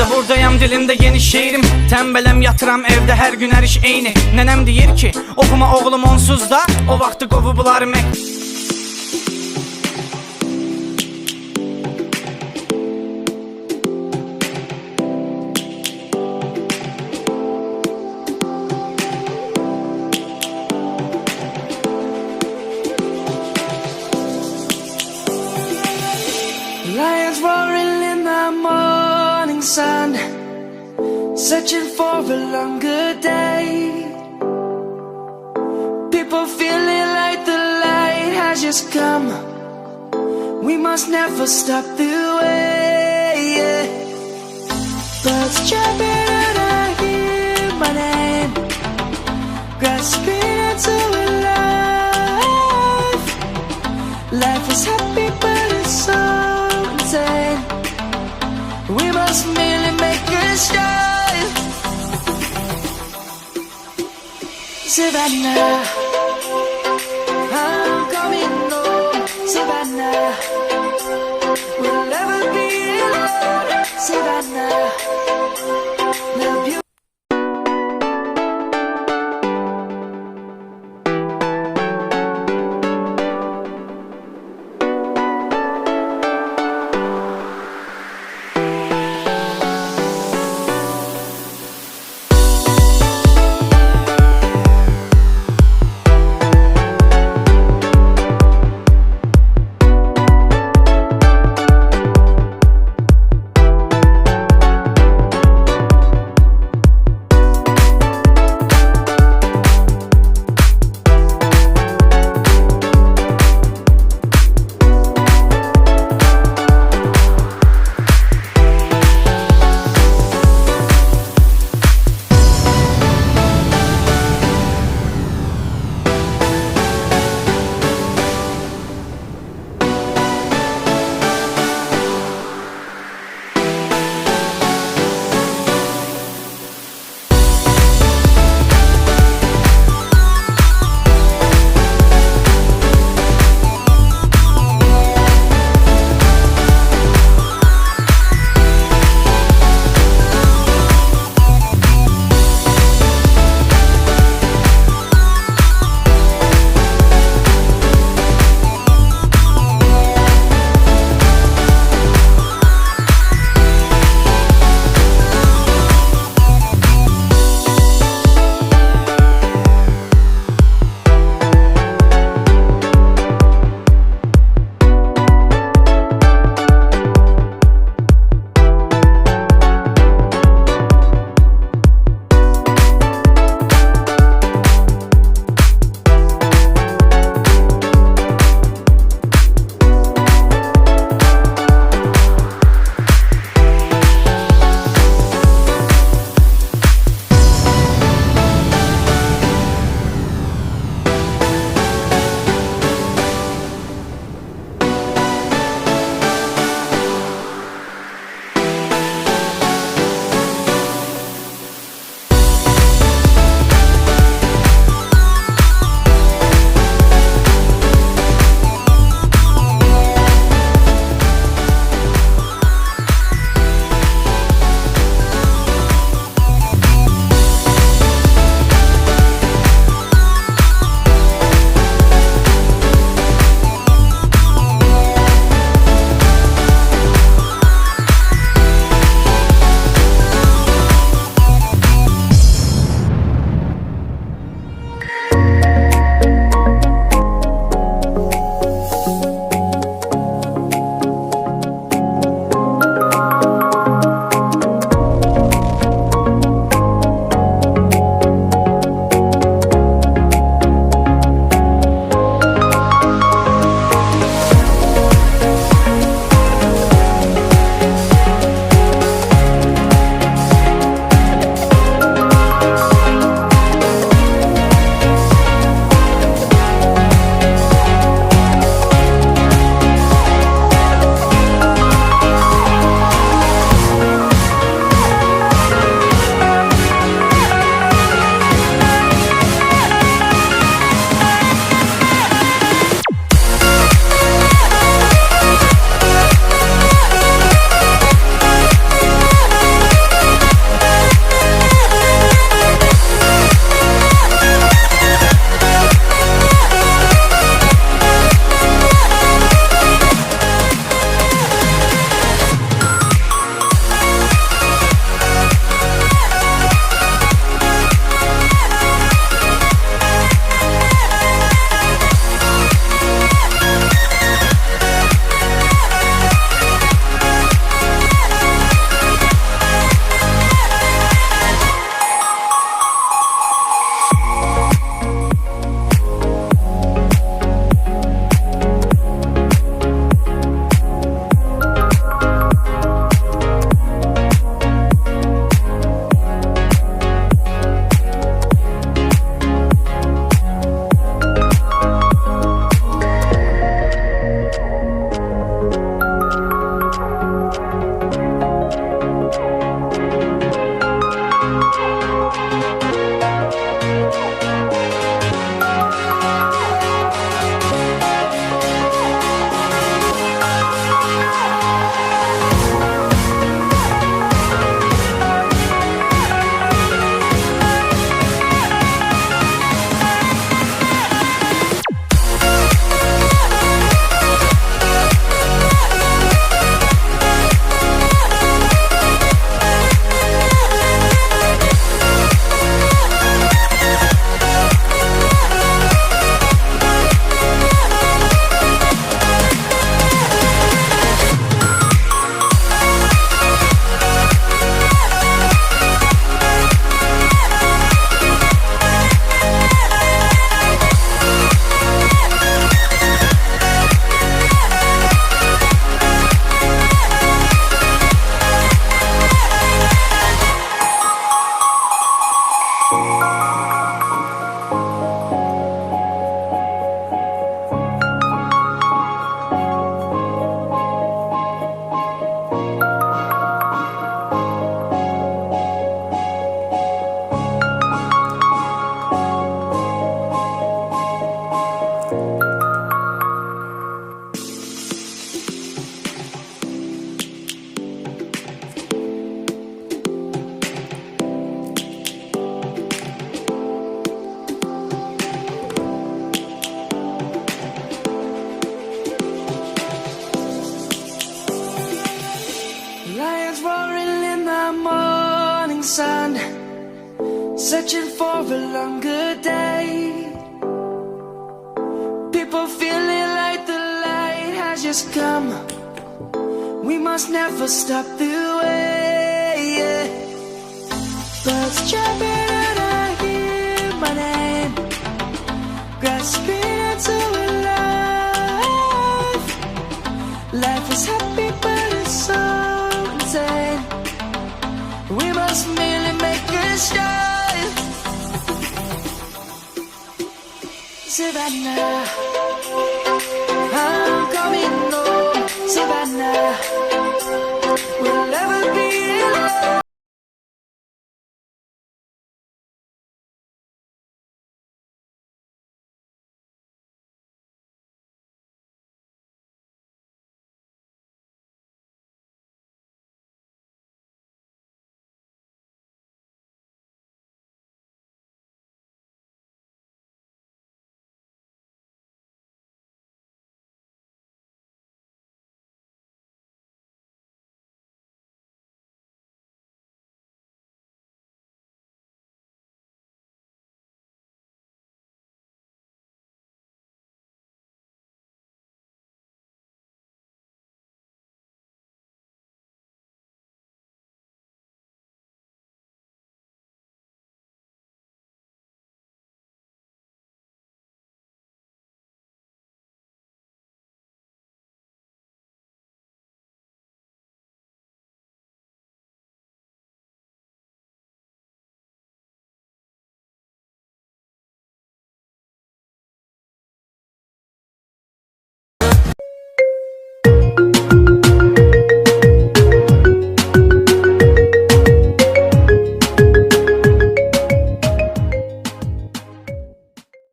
da buradayam, dilimde yeni şiirim. Tembelem yatıram evde, her gün her iş eyni. Nenem deyir ki okuma oğlum onsuz da, o vaxtı qovubular mək. Lions roaring in the morning sun, searching for a longer day. People feeling like the light has just come. We must never stop the way, yeah. Birds jumping and I hear my name, grasping into a life. Life is happy but it's so insane. We must merely make a start. Savannah, I'm coming home. Savannah, we'll never be alone. Savannah, love you. morning sun, searching for a longer day. People feeling like the light has just come. We must never stop the way, yeah. Birds chirping and I hear my name, grasping into a life. Life is happy but it's so insane. We must merely make a start. Savannah, I'm coming home, Savannah.